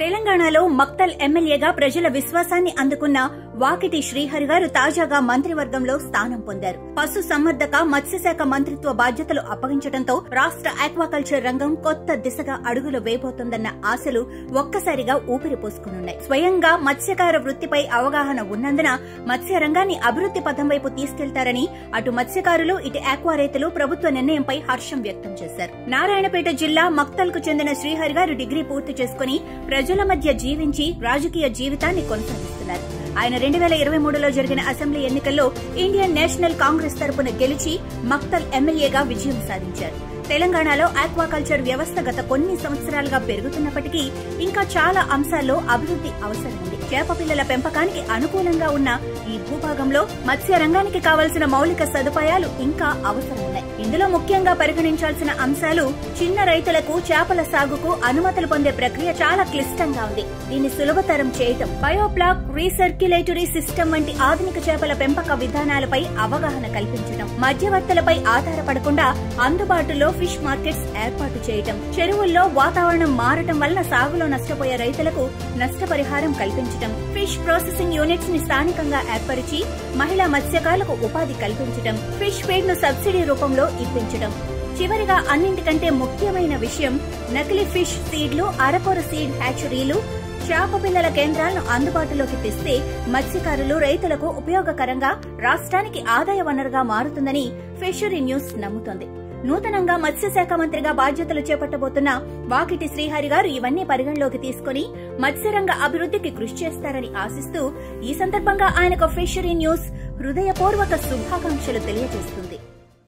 తెలంగాణలో మక్తల్ ఎమ్మెల్యేగా ప్రజల విశ్వాసాన్ని అందుకున్న వాకిటి శ్రీహరి గారు తాజాగా మంత్రివర్గంలో స్థానం పొందారు. పశు సంవర్ధక మత్స్యశాఖ మంత్రిత్వ బాధ్యతలు అప్పగించడంతో రాష్ట్ర ఆక్వాకల్చర్ రంగం కొత్త దిశగా అడుగులు వేయబోతోందన్న ఆశలు ఒక్కసారిగా ఊపిరి పోసుకునున్నాయి. స్వయంగా మత్స్యకార వృత్తిపై అవగాహన ఉన్నందున మత్స్య రంగాన్ని అభివృద్ది పథం వైపు తీసుకెళ్తారని అటు మత్స్యకారులు ఇటు ఆక్వా రైతులు ప్రభుత్వ నిర్ణయంపై హర్షం వ్యక్తం చేశారు. నారాయణపేట జిల్లా మక్తల్ కు చెందిన శ్రీహరి గారు డిగ్రీ పూర్తి చేసుకుని ప్రజల మధ్య జీవించి రాజకీయ జీవితాన్ని కొనసాగిస్తున్నారు. ఆయన 2023లో జరిగిన అసెంబ్లీ ఎన్నికల్లో ఇండియన్ నేషనల్ కాంగ్రెస్ తరపున గెలిచి మక్తల్ ఎమ్మెల్యేగా విజయం సాధించారు. తెలంగాణలో ఆక్వాకల్చర్ వ్యవస్థ గత కొన్ని సంవత్సరాలుగా పెరుగుతున్నప్పటికీ ఇంకా చాలా అంశాల్లో అభివృద్ది అవసరం ఉంది. చేప పిల్లల పెంపకానికి అనుకూలంగా ఉన్న ఈ భూభాగంలో మత్స్య రంగానికి కావలసిన మౌలిక సదుపాయాలు ఇంకా అవసరం ఉన్నాయి. ఇందులో ముఖ్యంగా పరిగణించాల్సిన అంశాలు చిన్న రైతులకు చేపల సాగుకు అనుమతులు పొందే ప్రక్రియ చాలా క్లిష్టంగా ఉంది. దీన్ని సులభతరం చేయటం, బయోప్లాక్ రీసర్క్యులేటరీ సిస్టమ్ వంటి ఆధునిక చేపల పెంపక విధానాలపై అవగాహన కల్పించడం, మధ్యవర్తులపై ఆధారపడకుండా అందుబాటులో ఫిష్ మార్కెట్స్ ఏర్పాటు చేయటం, చెరువుల్లో వాతావరణం మారటం వలన సాగులో నష్టపోయే రైతులకు నష్టపరిహారం కల్పించడం, ఫిష్ ప్రాసెసింగ్ యూనిట్స్ ని స్థానికంగా ఏర్పరిచి మహిళా మత్స్యకారులకు ఉపాధి కల్పించడం, ఫిష్ ఫీడ్ ను సబ్సిడీ రూపంలో ఇప్పించడం, చివరిగా అన్నింటికంటే ముఖ్యమైన విషయం నకిలీ ఫిష్ సీడ్లు, అరకొర సీడ్ హ్యాచరీలు, చేప పిల్లల కేంద్రాలను అందుబాటులోకి తెస్తే మత్స్యకారులు రైతులకు ఉపయోగకరంగా రాష్ట్రానికి ఆదాయ వనరుగా మారుతుందని ఫిషరీ న్యూస్ నమ్ముతోంది. నూతనంగా మత్స్యశాఖ మంత్రిగా బాధ్యతలు చేపట్టబోతున్న వాకిటి శ్రీహరి గారు ఇవన్నీ పరిగణలోకి తీసుకుని మత్స్యరంగ అభివృద్దికి కృషి చేస్తారని ఆశిస్తూ ఈ సందర్భంగా ఆయనకు ఫిషరీ న్యూస్ హృదయపూర్వక శుభాకాంక్షలు తెలియజేస్తుంది.